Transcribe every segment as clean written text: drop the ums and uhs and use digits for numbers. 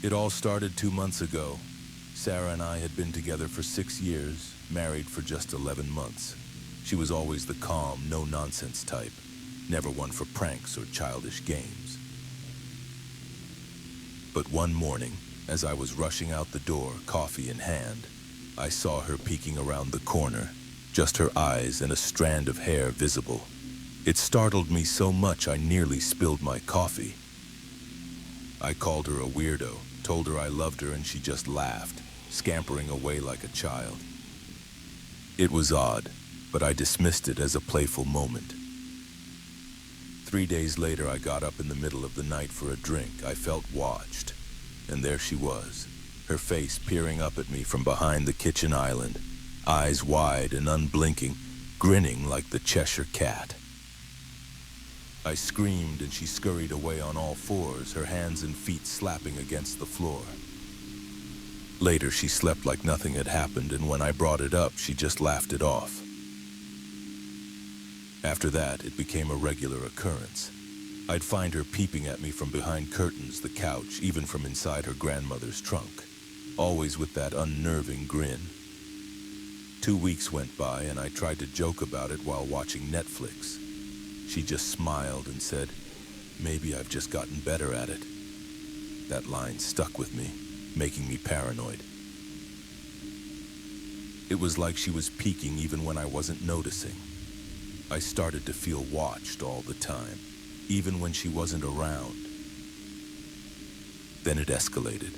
It all started 2 months ago. Sarah and I had been together for 6 years, married for just 11 months. She was always the calm, no-nonsense type, never one for pranks or childish games. But one morning, as I was rushing out the door, coffee in hand, I saw her peeking around the corner, just her eyes and a strand of hair visible. It startled me so much I nearly spilled my coffee. I called her a weirdo, told her I loved her, and she just laughed, scampering away like a child. It was odd, but I dismissed it as a playful moment. 3 days later, I got up in the middle of the night for a drink. I felt watched, and there she was, her face peering up at me from behind the kitchen island, eyes wide and unblinking, grinning like the Cheshire Cat. I screamed and she scurried away on all fours, her hands and feet slapping against the floor. Later, she slept like nothing had happened, and when I brought it up, she just laughed it off. After that, it became a regular occurrence. I'd find her peeping at me from behind curtains, the couch, even from inside her grandmother's trunk, always with that unnerving grin. 2 weeks went by, and I tried to joke about it while watching Netflix. She just smiled and said, "Maybe I've just gotten better at it." That line stuck with me, making me paranoid. It was like she was peeking even when I wasn't noticing. I started to feel watched all the time, even when she wasn't around. Then it escalated.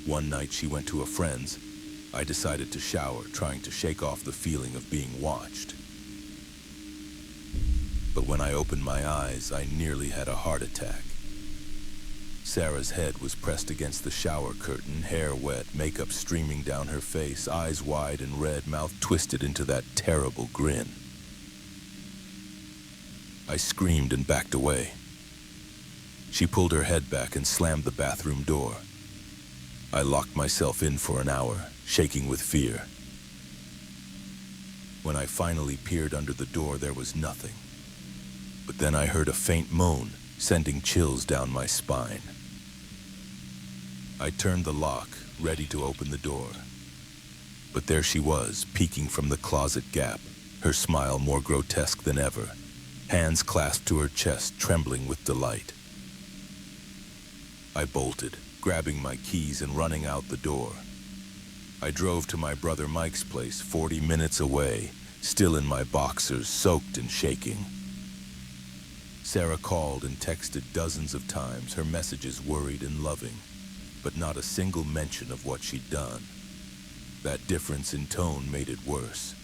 One night she went to a friend's. I decided to shower, trying to shake off the feeling of being watched. But when I opened my eyes, I nearly had a heart attack. Sarah's head was pressed against the shower curtain, hair wet, makeup streaming down her face, eyes wide and red, mouth twisted into that terrible grin. I screamed and backed away. She pulled her head back and slammed the bathroom door. I locked myself in for an hour, shaking with fear. When I finally peered under the door, there was nothing. But then I heard a faint moan, sending chills down my spine. I turned the lock, ready to open the door. But there she was, peeking from the closet gap, her smile more grotesque than ever, hands clasped to her chest, trembling with delight. I bolted, grabbing my keys and running out the door. I drove to my brother Mike's place, 40 minutes away, still in my boxers, soaked and shaking. Sarah called and texted dozens of times, her messages worried and loving, but not a single mention of what she'd done. That difference in tone made it worse.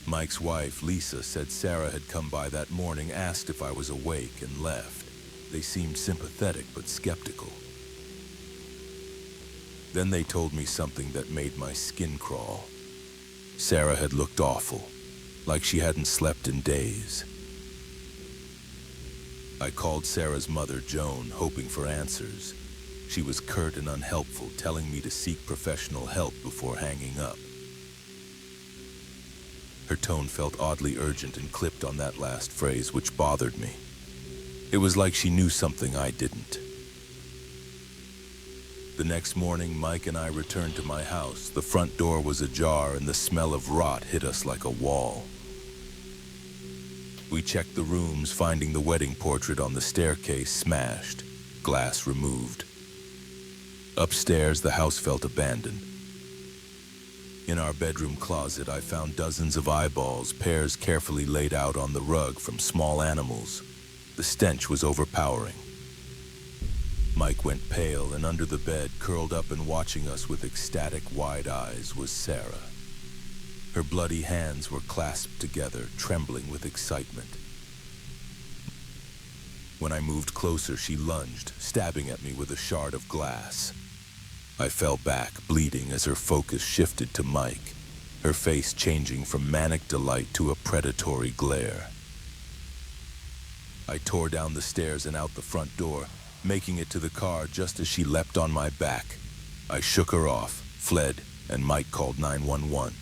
Mike's wife, Lisa, said Sarah had come by that morning, asked if I was awake, and left. They seemed sympathetic but skeptical. Then they told me something that made my skin crawl. Sarah had looked awful, like she hadn't slept in days. I called Sarah's mother, Joan, hoping for answers. She was curt and unhelpful, telling me to seek professional help before hanging up. Her tone felt oddly urgent and clipped on that last phrase, which bothered me. It was like she knew something I didn't. The next morning, Mike and I returned to my house. The front door was ajar, and the smell of rot hit us like a wall. We checked the rooms, finding the wedding portrait on the staircase smashed, glass removed. Upstairs, the house felt abandoned. In our bedroom closet, I found dozens of eyeballs, pairs carefully laid out on the rug from small animals. The stench was overpowering. Mike went pale, and under the bed, curled up and watching us with ecstatic wide eyes, was Sarah. Her bloody hands were clasped together, trembling with excitement. When I moved closer, she lunged, stabbing at me with a shard of glass. I fell back, bleeding, as her focus shifted to Mike, her face changing from manic delight to a predatory glare. I tore down the stairs and out the front door, making it to the car just as she leapt on my back. I shook her off, fled, and Mike called 911.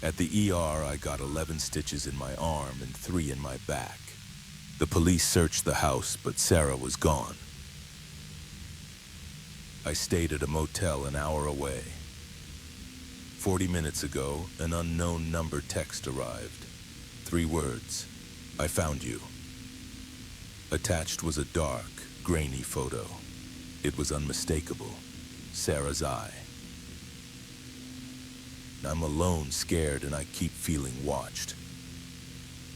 At the ER, I got 11 stitches in my arm and 3 in my back. The police searched the house, but Sarah was gone. I stayed at a motel an hour away. 40 minutes ago, an unknown number text arrived. 3 words. I found you. Attached was a dark, grainy photo. It was unmistakable. Sarah's eye. I'm alone, scared, and I keep feeling watched.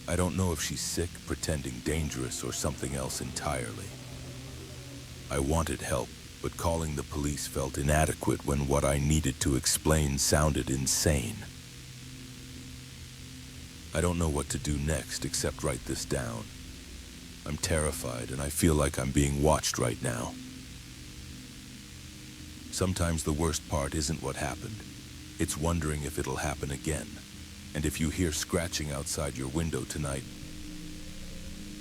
I don't know if she's sick, pretending dangerous, or something else entirely. I wanted help, but calling the police felt inadequate when what I needed to explain sounded insane. I don't know what to do next except write this down. I'm terrified, and I feel like I'm being watched right now. Sometimes the worst part isn't what happened. It's wondering if it'll happen again. And if you hear scratching outside your window tonight,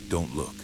don't look.